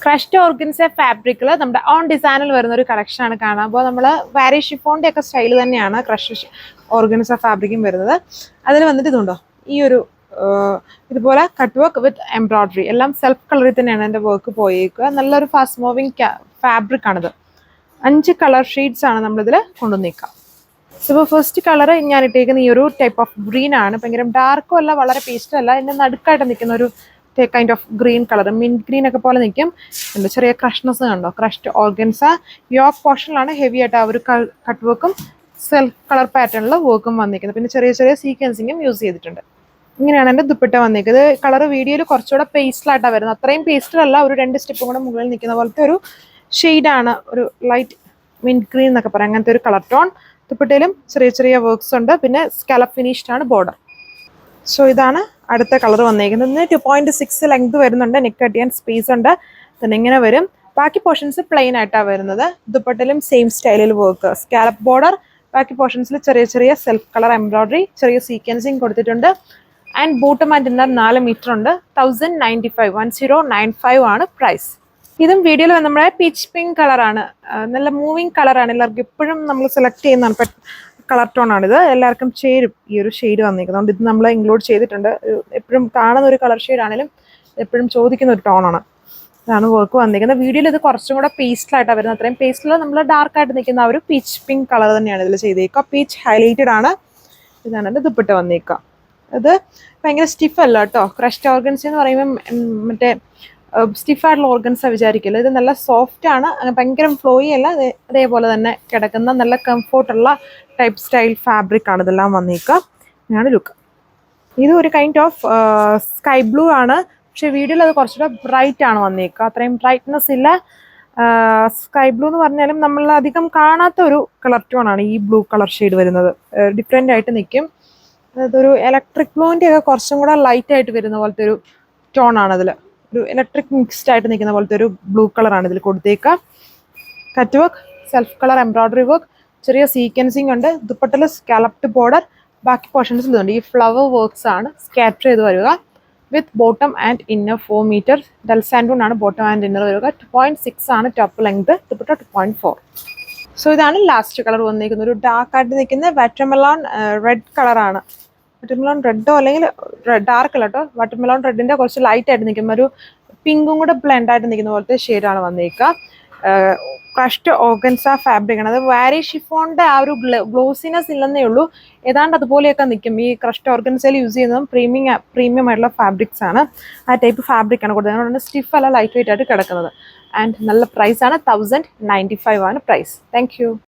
Crushed organza ഫാബ്രിക്കിൽ നമ്മുടെ on ഡിസൈനിൽ വരുന്ന ഒരു കളക്ഷൻ ആണ് കാണാം. അപ്പോൾ നമ്മൾ വാരി ഷിഫോണിൻ്റെ ഒക്കെ സ്റ്റൈൽ തന്നെയാണ് ക്രഷ്ഡ് ഓർഗൻസ ഫാബ്രിക്കും വരുന്നത്. അതിൽ വന്നിട്ട് ഇതുണ്ടോ ഈ ഒരു ഇതുപോലെ കട്ട് വർക്ക് വിത്ത് എംബ്രോയിഡറി എല്ലാം സെൽഫ് കളറിൽ തന്നെയാണ് എൻ്റെ വർക്ക് പോയേക്കുക. നല്ലൊരു ഫാസ്റ്റ് മൂവിങ് ഫാബ്രിക് ആണിത്. 5 കളർ ഷെയ്ഡ്സ് ആണ് നമ്മളിതിൽ കൊണ്ടുവന്നേക്കാം. ഇപ്പോൾ ഫസ്റ്റ് കളർ ഞാൻ ഇട്ടേക്കുന്ന ഈ ഒരു ടൈപ്പ് ഓഫ് ഗ്രീൻ ആണ്. ഭയങ്കര ഡാർക്കും അല്ല വളരെ പേസ്റ്റും അല്ല, ഇതിൻ്റെ നടുക്കായിട്ട് നിൽക്കുന്ന ഒരു kind of green colour, mint green ഒക്കെ പോലെ നിൽക്കും. എന്താ ചെറിയ ക്രഷ്നസ് കണ്ടോ. ക്രഷ്ഡ് ഓർഗൻസ യോക്ക് പോർഷനിലാണ് ഹെവി ആയിട്ട് ആ ഒരു കട്ട് വർക്കും സെൽഫ് കളർ പാറ്റേണിൽ വർക്കും വന്നിരിക്കുന്നത്. പിന്നെ ചെറിയ ചെറിയ സീക്വൻസിങ്ങും യൂസ് ചെയ്തിട്ടുണ്ട്. ഇങ്ങനെയാണ് എൻ്റെ ദുപ്പട്ട വന്നിരിക്കുന്നത്. കളർ വീഡിയോയിൽ കുറച്ചുകൂടെ പേസ്റ്റലായിട്ടാണ് വരുന്നത്. അത്രയും പേസ്റ്റലല്ല, ഒരു 2 സ്റ്റെപ്പും കൂടെ മുകളിൽ നിൽക്കുന്ന പോലത്തെ ഒരു ഷെയ്ഡാണ്. ഒരു ലൈറ്റ് മിൻറ്റ് ഗ്രീൻ എന്നൊക്കെ പറയാം, അങ്ങനത്തെ ഒരു കളർ ടോൺ. ദുപ്പട്ടയിലും ചെറിയ ചെറിയ വർക്ക്സ് ഉണ്ട്. പിന്നെ സ്കാലപ്പ് ഫിനിഷ്ഡ് ആണ് ബോർഡർ. സോ ഇതാണ് അടുത്ത കളർ വന്നിരിക്കുന്നത്. 2.6 ലെങ്ത് വരുന്നുണ്ട്. നെക്ക് കട്ട് ചെയ്യാൻ സ്പേസ് ഉണ്ട്. പിന്നെ ഇങ്ങനെ വരും. ബാക്കി പോർഷൻസ് പ്ലെയിൻ ആയിട്ടാണ് വരുന്നത്. ദുപ്പട്ടയിലും സെയിം സ്റ്റൈലിൽ വർക്ക്, സ്കാലപ്പ് ബോർഡർ. ബാക്കി പോർഷൻസിൽ ചെറിയ ചെറിയ സെൽഫ് കളർ എംബ്രോയിഡറി, ചെറിയ സീക്വൻസിങ് കൊടുത്തിട്ടുണ്ട്. And bottom and inner 4 metre ഉണ്ട്. 1095 ആണ് പ്രൈസ്. ഇതും വീഡിയോയിൽ നമ്മുടെ പീച്ച് പിങ്ക് കളറാണ്. നല്ല മൂവിങ് കളറാണ്. എല്ലാവർക്കും എപ്പോഴും നമ്മൾ സെലക്ട് ചെയ്യുന്നതാണ് കളർ ടോൺ ആണിത്. എല്ലാവർക്കും ചേരും ഈ ഒരു ഷെയ്ഡ് വന്നിരിക്കുന്നത്. ഇത് നമ്മൾ ഇൻക്ലൂഡ് ചെയ്തിട്ടുണ്ട്. എപ്പോഴും കാണുന്ന ഒരു കളർ ഷെയ്ഡ് ആണെങ്കിലും എപ്പോഴും ചോദിക്കുന്ന ഒരു ടോണാണ്. ഇതാണ് വർക്ക് വന്നിരിക്കുന്നത്. വീഡിയോയിൽ ഇത് കുറച്ചും കൂടെ പേസ്റ്റിലായിട്ടാണ് വരുന്നത്. അത്രയും പേസ്റ്റിൽ നമ്മൾ ഡാർക്കായിട്ട് നിൽക്കുന്ന ആ ഒരു പീച്ച് പിങ്ക് കളർ തന്നെയാണ് ഇതിൽ ചെയ്തേക്കുക. പീച്ച് ഹൈലൈറ്റഡ് ആണ്. ഇതാണ് എൻ്റെ ദുപ്പട്ട വന്നിരിക്കുക. ഇത് ഭയങ്കര സ്റ്റിഫ് അല്ല കേട്ടോ. ക്രഷ്ഡ് ഓർഗൻസ എന്ന് പറയുമ്പോൾ മറ്റേ സ്റ്റിഫായിട്ടുള്ള ഓർഗൻസാണ് വിചാരിക്കില്ല. ഇത് നല്ല സോഫ്റ്റ് ആണ്, ഭയങ്കര ഫ്ലോയി അല്ല. അതേപോലെ തന്നെ കിടക്കുന്ന നല്ല കംഫോർട്ടുള്ള ടൈപ്പ് സ്റ്റൈൽ ഫാബ്രിക് ആണ് ഇതെല്ലാം വന്നിരിക്കുക. ഇതാണ് ലുക്ക്. ഇത് ഒരു കൈൻഡ് ഓഫ് സ്കൈ ബ്ലൂ ആണ്. പക്ഷേ വീഡിയോയിൽ അത് കുറച്ചുകൂടെ ബ്രൈറ്റ് ആണ് വന്നിരിക്കുക. അത്രയും ബ്രൈറ്റ്നെസ് ഇല്ല. സ്കൈ ബ്ലൂ എന്ന് പറഞ്ഞാലും നമ്മൾ അധികം കാണാത്ത ഒരു കളർ ടോൺ ആണ് ഈ ബ്ലൂ കളർ ഷെയ്ഡ് വരുന്നത്. ഡിഫറെൻ്റ് ആയിട്ട് നിൽക്കും. അതൊരു ഇലക്ട്രിക് ബ്ലൂവിൻ്റെ ഒക്കെ കുറച്ചും കൂടെ ലൈറ്റ് ആയിട്ട് വരുന്ന പോലത്തെ ഒരു ടോൺ ആണ് അതിൽ. ഒരു ഇലക്ട്രിക് മിക്സ്ഡ് ആയിട്ട് നിൽക്കുന്ന പോലത്തെ ഒരു ബ്ലൂ കളറാണ് ഇതിൽ കൊടുത്തേക്കുക. Cut work, self colour embroidery work, ചെറിയ സീക്വൻസിങ് ഉണ്ട്. ദുപ്പട്ടയിൽ സ്കാലപ്ഡ് ബോർഡർ. ബാക്കി പോർഷൻസിൽ ഇതുണ്ട്. ഈ ഫ്ലവർ വർക്ക്സ് ആണ് സ്കാറ്റർ ചെയ്ത് വരിക. With bottom and inner 4 metre. ഡൽ സാൻഡൂൺ ആണ് ബോട്ടം ആൻഡ് ഇന്നർ വരിക. 2.6 ആണ് ടോപ്പ് ലെങ്ത്. ദുപ്പട്ട 2.4. സോ ഇതാണ് ലാസ്റ്റ് കളർ വന്നിരിക്കുന്നത്. ഒരു ഡാർക്ക് ആയിട്ട് നിൽക്കുന്ന വാട്ടർമെലോൺ റെഡ് കളറാണ്. വാട്ടർമെലോൺ റെഡോ അല്ലെങ്കിൽ ഡാർക്ക് അല്ല കേട്ടോ. വാട്ടർമെലോൺ റെഡിൻ്റെ കുറച്ച് ലൈറ്റ് ആയിട്ട് നിൽക്കുന്ന ഒരു പിങ്കും കൂടെ ബ്ലെൻഡ് ആയിട്ട് നിൽക്കുന്ന പോലത്തെ ഷെയ്ഡാണ് വന്നിരിക്കുക. ക്രഷ്ഡ് ഓർഗൻസ ഫാബ്രിക് ആണ്. അത് വാരി ഷിഫോണിൻ്റെ ആ ഒരു ഗ്ലോസിനെസ് ഇല്ലെന്നേ ഉള്ളൂ. ഏതാണ്ട് അതുപോലെയൊക്കെ നിൽക്കും. ഈ ക്രഷ്ഡ് ഓർഗൻസയിൽ യൂസ് ചെയ്യുന്നതും പ്രീമിയം ആയിട്ടുള്ള ഫാബ്രിക്സ് ആണ്. ആ ടൈപ്പ് ഫാബ്രിക് ആണ് കൊടുത്തത്. അതുകൊണ്ട് സ്റ്റിഫ് അല്ല, ലൈറ്റ് വെയിറ്റ് ആയിട്ട് കിടക്കുന്നത്. ആൻഡ് നല്ല പ്രൈസാണ്. 1095 ആണ് പ്രൈസ്. Thank you.